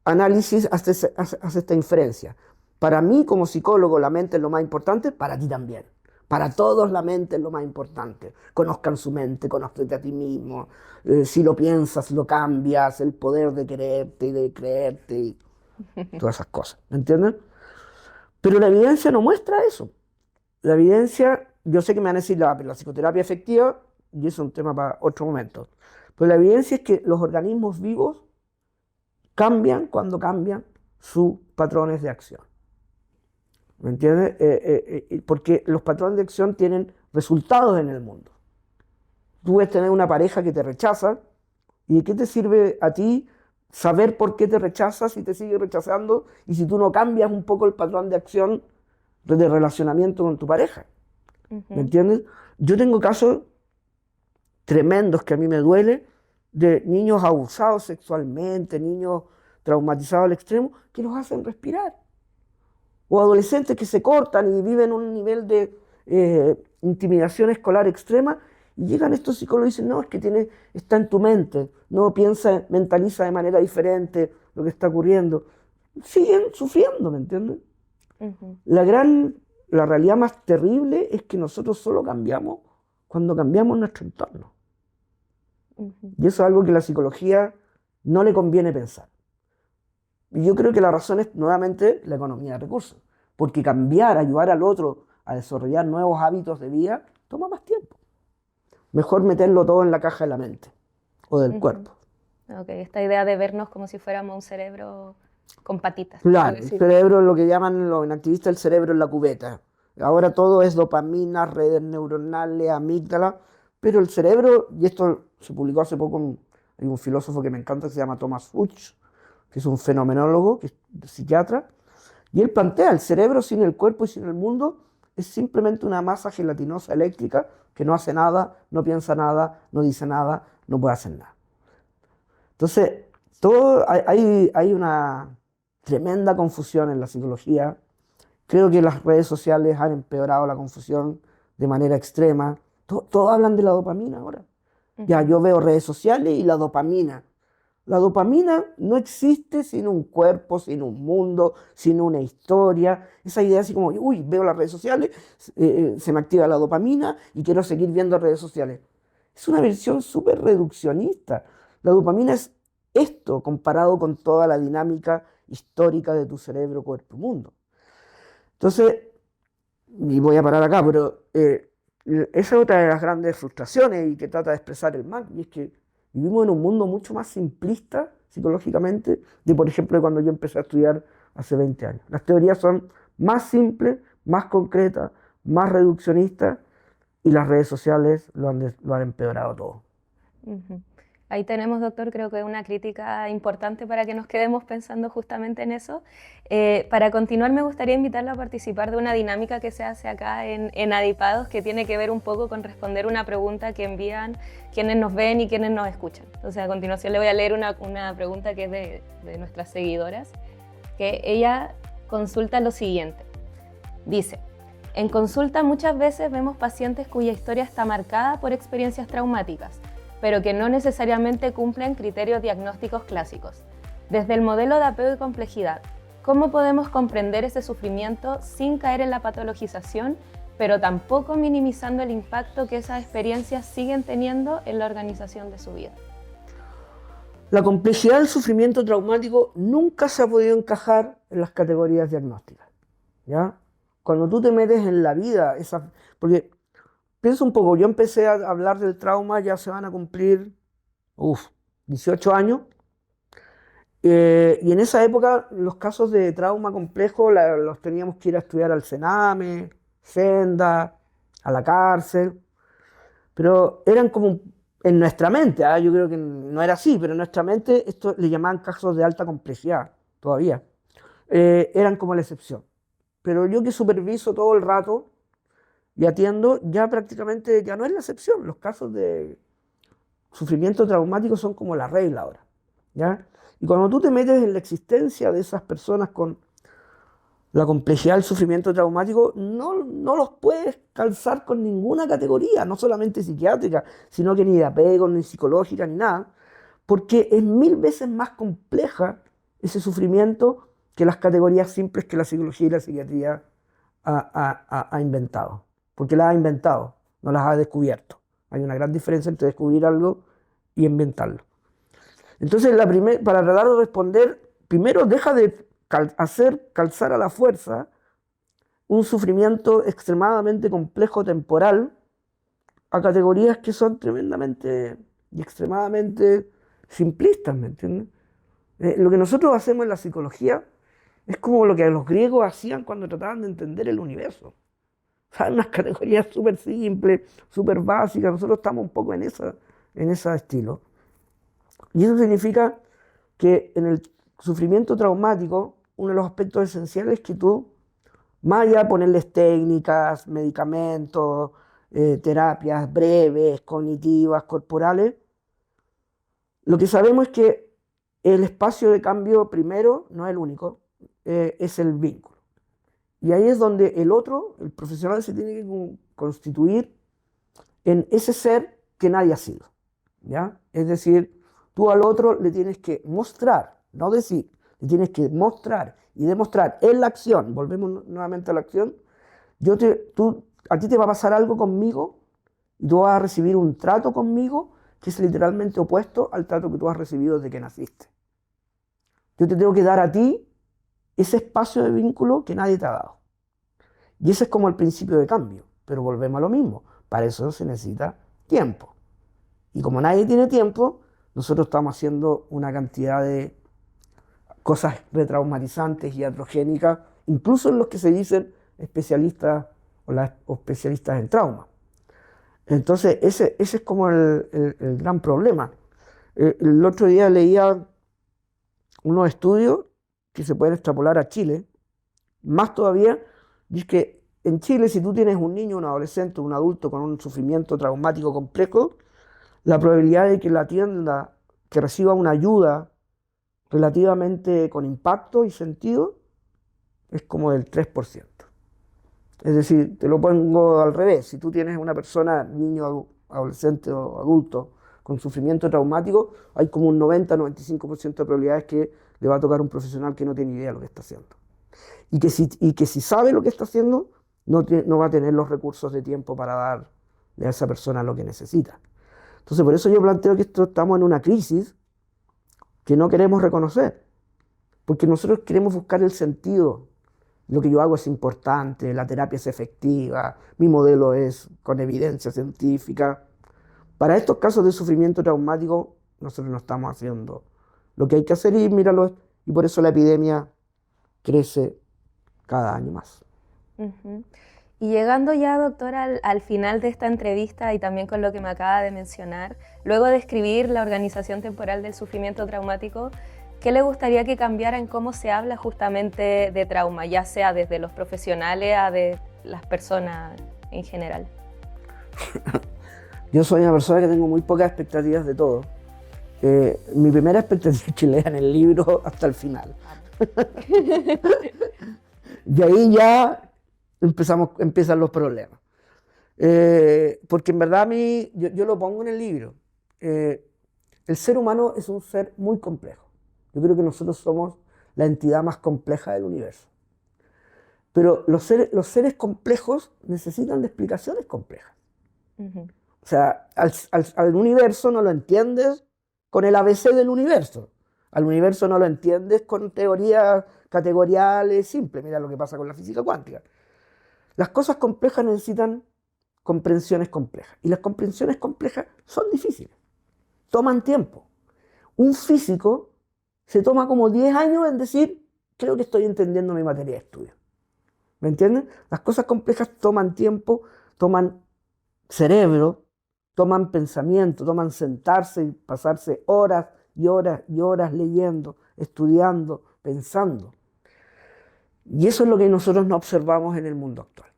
análisis, hace esta inferencia. Para mí, como psicólogo, la mente es lo más importante, para ti también. Para todos la mente es lo más importante. Conozcan su mente, conócete a ti mismo. Si lo piensas, lo cambias, el poder de quererte y de creerte y todas esas cosas. ¿Me entienden? Pero la evidencia no muestra eso. La evidencia, yo sé que me van a decir la psicoterapia efectiva, y eso es un tema para otro momento. Pero la evidencia es que los organismos vivos cambian cuando cambian sus patrones de acción. ¿Me entiendes? Porque los patrones de acción tienen resultados en el mundo. Tú puedes tener una pareja que te rechaza, ¿y de qué te sirve a ti saber por qué te rechazas si te sigue rechazando y si tú no cambias un poco el patrón de acción de relacionamiento con tu pareja? ¿Me entiendes? Yo tengo casos tremendos que a mí me duele de niños abusados sexualmente, niños traumatizados al extremo, que los hacen respirar. O adolescentes que se cortan y viven un nivel de intimidación escolar extrema, y llegan estos psicólogos y dicen, no, es que está en tu mente, no piensa, mentaliza de manera diferente lo que está ocurriendo. Siguen sufriendo, ¿me entiendes? La realidad más terrible es que nosotros solo cambiamos cuando cambiamos nuestro entorno. Y eso es algo que a la psicología no le conviene pensar. Y yo creo que la razón es nuevamente la economía de recursos. Porque cambiar, ayudar al otro a desarrollar nuevos hábitos de vida, toma más tiempo. Mejor meterlo todo en la caja de la mente o del cuerpo. Okay, esta idea de vernos como si fuéramos un cerebro con patitas. Claro, el cerebro es lo que llaman los activistas el cerebro en la cubeta. Ahora todo es dopamina, redes neuronales, amígdala, pero el cerebro, y esto se publicó hace poco, hay un filósofo que me encanta que se llama Thomas Fuchs, que es un fenomenólogo, que es psiquiatra, y él plantea el cerebro sin el cuerpo y sin el mundo es simplemente una masa gelatinosa eléctrica que no hace nada, no piensa nada, no dice nada, no puede hacer nada. Entonces, hay una tremenda confusión en la psicología. Creo que las redes sociales han empeorado la confusión de manera extrema. Todos hablan de la dopamina ahora. Ya, yo veo redes sociales y la dopamina. La dopamina no existe sin un cuerpo, sin un mundo, sin una historia. Esa idea así como, uy, veo las redes sociales, se me activa la dopamina y quiero seguir viendo redes sociales. Es una versión súper reduccionista. La dopamina es esto comparado con toda la dinámica histórica de tu cerebro, cuerpo, mundo. Entonces, y voy a parar acá, pero esa es otra de las grandes frustraciones y que trata de expresar el MAC, y es que vivimos en un mundo mucho más simplista psicológicamente de, por ejemplo, cuando yo empecé a estudiar hace 20 años. Las teorías son más simples, más concretas, más reduccionistas, y las redes sociales lo han empeorado todo. Ahí tenemos, doctor, creo que una crítica importante para que nos quedemos pensando justamente en eso. Para continuar, me gustaría invitarla a participar de una dinámica que se hace acá en Adipados, que tiene que ver un poco con responder una pregunta que envían quienes nos ven y quienes nos escuchan. Entonces, a continuación le voy a leer una pregunta que es de nuestras seguidoras, que ella consulta lo siguiente. Dice, en consulta muchas veces vemos pacientes cuya historia está marcada por experiencias traumáticas, pero que no necesariamente cumplen criterios diagnósticos clásicos. Desde el modelo de apego y complejidad, ¿cómo podemos comprender ese sufrimiento sin caer en la patologización, pero tampoco minimizando el impacto que esas experiencias siguen teniendo en la organización de su vida? La complejidad del sufrimiento traumático nunca se ha podido encajar en las categorías diagnósticas, ¿ya? Cuando tú te metes en la vida, porque piensa un poco, yo empecé a hablar del trauma, ya se van a cumplir 18 años, y en esa época los casos de trauma complejo los teníamos que ir a estudiar al Sename, Senda, a la cárcel, pero eran como en nuestra mente, yo creo que no era así, pero en nuestra mente esto le llamaban casos de alta complejidad todavía, eran como la excepción. Pero yo que superviso todo el rato y atiendo, ya prácticamente ya no es la excepción. Los casos de sufrimiento traumático son como la regla ahora, ¿ya? Y cuando tú te metes en la existencia de esas personas con la complejidad del sufrimiento traumático, no los puedes calzar con ninguna categoría, no solamente psiquiátrica, sino que ni de apego, ni psicológica, ni nada, porque es 1000 veces más compleja ese sufrimiento que las categorías simples que la psicología y la psiquiatría ha inventado. Porque las ha inventado, no las ha descubierto. Hay una gran diferencia entre descubrir algo y inventarlo. Entonces, para tratar de responder, primero deja de hacer calzar a la fuerza un sufrimiento extremadamente complejo temporal a categorías que son tremendamente y extremadamente simplistas, ¿me entiendes? Lo que nosotros hacemos en la psicología es como lo que los griegos hacían cuando trataban de entender el universo. O sea, unas categorías súper simples, súper básicas. Nosotros estamos un poco en ese estilo. Y eso significa que en el sufrimiento traumático, uno de los aspectos esenciales es que tú, más allá de ponerles técnicas, medicamentos, terapias breves, cognitivas, corporales, lo que sabemos es que el espacio de cambio primero no es el único, es el vínculo. Y ahí es donde el otro, el profesional, se tiene que constituir en ese ser que nadie ha sido, ¿ya? Es decir, tú al otro le tienes que mostrar, no decir, le tienes que mostrar y demostrar en la acción, volvemos nuevamente a la acción, a ti te va a pasar algo conmigo y tú vas a recibir un trato conmigo que es literalmente opuesto al trato que tú has recibido desde que naciste. Yo te tengo que dar a ti ese espacio de vínculo que nadie te ha dado. Y ese es como el principio de cambio, pero volvemos a lo mismo, para eso se necesita tiempo. Y como nadie tiene tiempo, nosotros estamos haciendo una cantidad de cosas retraumatizantes y iatrogénicas, incluso en los que se dicen especialistas o especialistas en trauma. Entonces, ese es como el gran problema. El otro día leía unos estudios que se pueden extrapolar a Chile, más todavía, dice que en Chile, si tú tienes un niño, un adolescente, un adulto con un sufrimiento traumático complejo, la probabilidad de que la atienda, que reciba una ayuda relativamente con impacto y sentido, es como del 3%. Es decir, te lo pongo al revés, si tú tienes una persona, niño, adolescente o adulto, con sufrimiento traumático, hay como un 90-95% de probabilidades que le va a tocar un profesional que no tiene idea de lo que está haciendo. Y que si sabe lo que está haciendo, no va a tener los recursos de tiempo para darle a esa persona lo que necesita. Entonces, por eso yo planteo que estamos en una crisis que no queremos reconocer, porque nosotros queremos buscar el sentido. Lo que yo hago es importante, la terapia es efectiva, mi modelo es con evidencia científica. Para estos casos de sufrimiento traumático, nosotros no estamos haciendo lo que hay que hacer y míralo, y por eso la epidemia crece cada año más. Uh-huh. Y llegando ya, doctora, al final de esta entrevista y también con lo que me acaba de mencionar, luego de escribir la organización temporal del sufrimiento traumático, ¿qué le gustaría que cambiara en cómo se habla justamente de trauma, ya sea desde los profesionales a de las personas en general? Yo soy una persona que tengo muy pocas expectativas de todo. Mi primera expectativa es que lean el libro hasta el final. Y ahí ya empiezan los problemas. Porque en verdad yo lo pongo en el libro. el ser humano es un ser muy complejo. Yo creo que nosotros somos la entidad más compleja del universo. Pero los seres complejos necesitan de explicaciones complejas. O sea, al universo no lo entiendes con el ABC del universo. Al universo no lo entiendes con teorías categoriales simples. Mira lo que pasa con la física cuántica. Las cosas complejas necesitan comprensiones complejas. Y las comprensiones complejas son difíciles. Toman tiempo. Un físico se toma como 10 años en decir, creo que estoy entendiendo mi materia de estudio. ¿Me entienden? Las cosas complejas toman tiempo, toman cerebro, toman pensamiento, toman sentarse y pasarse horas y horas y horas leyendo, estudiando, pensando. Y eso es lo que nosotros no observamos en el mundo actual.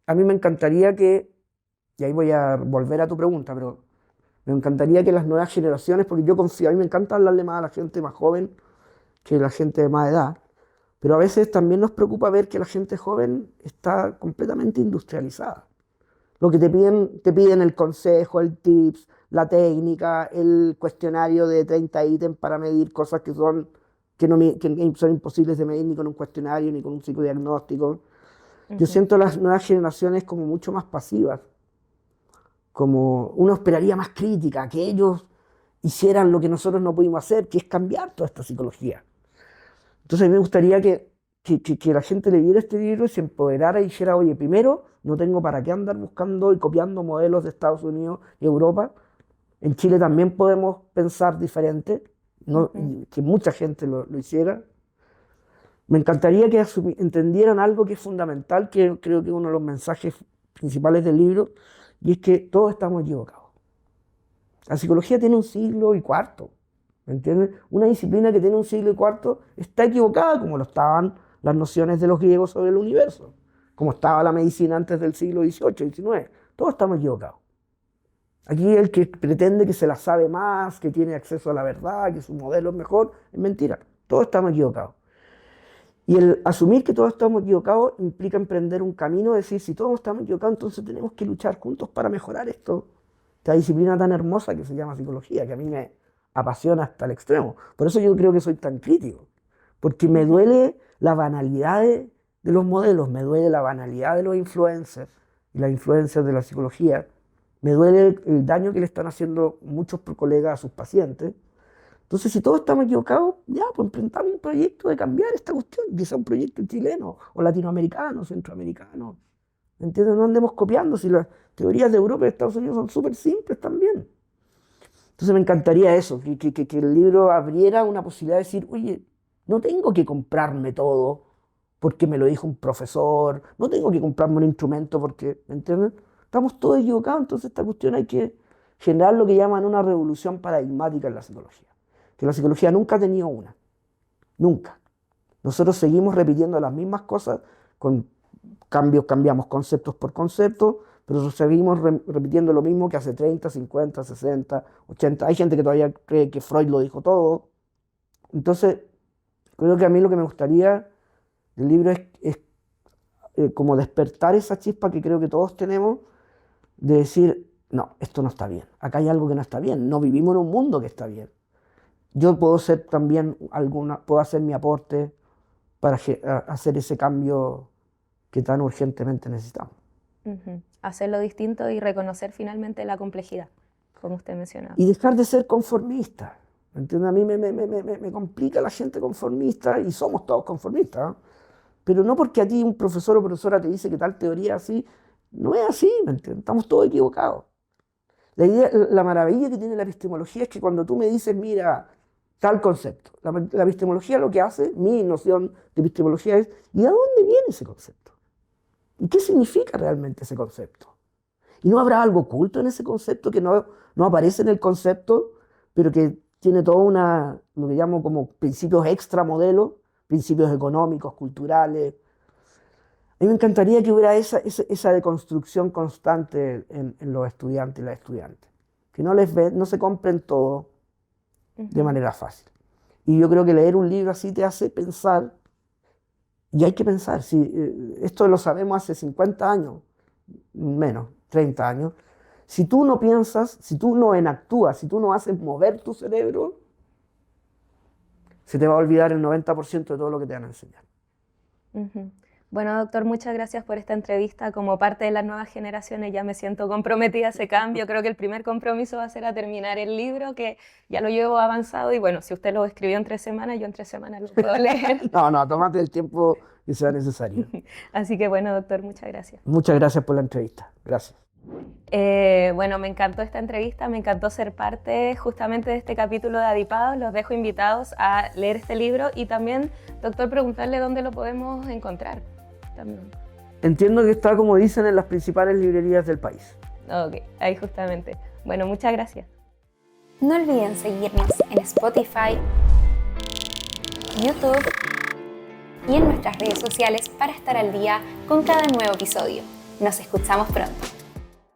A mí me encantaría que, y ahí voy a volver a tu pregunta, pero me encantaría que las nuevas generaciones, porque yo confío, a mí me encanta hablarle más a la gente más joven que a la gente de más edad, pero a veces también nos preocupa ver que la gente joven está completamente industrializada. Lo que te piden el consejo, el tips, la técnica, el cuestionario de 30 ítems para medir cosas que son imposibles de medir ni con un cuestionario ni con un psicodiagnóstico. Yo siento a las nuevas generaciones como mucho más pasivas, como uno esperaría más crítica, que ellos hicieran lo que nosotros no pudimos hacer, que es cambiar toda esta psicología. Entonces a mí me gustaría que la gente leyera este libro y se empoderara y dijera, oye, primero, no tengo para qué andar buscando y copiando modelos de Estados Unidos y Europa. En Chile también podemos pensar diferente, ¿no? Que mucha gente lo hiciera. Me encantaría que entendieran algo que es fundamental, que creo que es uno de los mensajes principales del libro, y es que todos estamos equivocados. La psicología tiene un siglo y cuarto. ¿Me entiendes? Una disciplina que tiene un siglo y cuarto está equivocada, como lo estaban las nociones de los griegos sobre el universo, como estaba la medicina antes del siglo XVIII, XIX. Todos estamos equivocados. Aquí el que pretende que se la sabe más, que tiene acceso a la verdad, que su modelo es mejor, es mentira. Todos estamos equivocados. Y el asumir que todos estamos equivocados implica emprender un camino, decir, si todos estamos equivocados, entonces tenemos que luchar juntos para mejorar esta disciplina tan hermosa que se llama psicología, que a mí me apasiona hasta el extremo. Por eso yo creo que soy tan crítico, porque me duele la banalidad de los modelos, me duele la banalidad de los influencers y las influencias de la psicología, me duele el daño que le están haciendo muchos colegas a sus pacientes. Entonces, si todos estamos equivocados, ya, pues emprendamos un proyecto de cambiar esta cuestión, que sea un proyecto chileno, o latinoamericano, centroamericano. ¿Entiendes? No andemos copiando, si las teorías de Europa y de Estados Unidos son súper simples también. Entonces me encantaría eso, que el libro abriera una posibilidad de decir, oye, no tengo que comprarme todo porque me lo dijo un profesor, no tengo que comprarme un instrumento porque, ¿me entiendes? Estamos todos equivocados, entonces esta cuestión hay que generar lo que llaman una revolución paradigmática en la psicología. Que la psicología nunca ha tenido una, nunca. Nosotros seguimos repitiendo las mismas cosas, con cambiamos conceptos por concepto, pero seguimos repitiendo lo mismo que hace 30, 50, 60, 80. Hay gente que todavía cree que Freud lo dijo todo. Entonces, creo que a mí lo que me gustaría del libro es como despertar esa chispa que creo que todos tenemos, de decir, no, esto no está bien, acá hay algo que no está bien, no vivimos en un mundo que está bien. Yo puedo ser también puedo hacer mi aporte para hacer ese cambio que tan urgentemente necesitamos. Hacerlo distinto y reconocer finalmente la complejidad, como usted mencionaba. Y dejar de ser conformista. ¿Entiendes? A mí me complica la gente conformista, y somos todos conformistas, ¿no? Pero no porque a ti un profesor o profesora te dice que tal teoría es así, no es así, ¿me entiendes? Estamos todos equivocados. La maravilla que tiene la epistemología es que cuando tú me dices, mira, tal concepto, la epistemología lo que hace, mi noción de epistemología es, ¿y a dónde viene ese concepto? ¿Y qué significa realmente ese concepto? ¿Y no habrá algo oculto en ese concepto que no aparece en el concepto, pero que tiene toda lo que llamo como principios extramodelos, principios económicos, culturales? A mí me encantaría que hubiera esa deconstrucción constante en los estudiantes y las estudiantes, que no se compren todo de manera fácil. Y yo creo que leer un libro así te hace pensar, y hay que pensar, si esto lo sabemos hace 50 años, menos, 30 años, Si tú no piensas, si tú no enactúas, si tú no haces mover tu cerebro, se te va a olvidar el 90% de todo lo que te van a enseñar. Bueno, doctor, muchas gracias por esta entrevista. Como parte de las nuevas generaciones ya me siento comprometida a ese cambio. Creo que el primer compromiso va a ser a terminar el libro, que ya lo llevo avanzado. Y bueno, si usted lo escribió en 3 semanas, yo en 3 semanas lo puedo leer. No, tómate el tiempo que sea necesario. Así que bueno, doctor, muchas gracias. Muchas gracias por la entrevista. Gracias. Bueno, me encantó esta entrevista, me encantó ser parte justamente de este capítulo de Adipados. Los dejo invitados a leer este libro y también, doctor, preguntarle dónde lo podemos encontrar. También. Entiendo que está, como dicen, en las principales librerías del país. Ok, ahí justamente. Bueno, muchas gracias. No olviden seguirnos en Spotify, YouTube y en nuestras redes sociales para estar al día con cada nuevo episodio. Nos escuchamos pronto.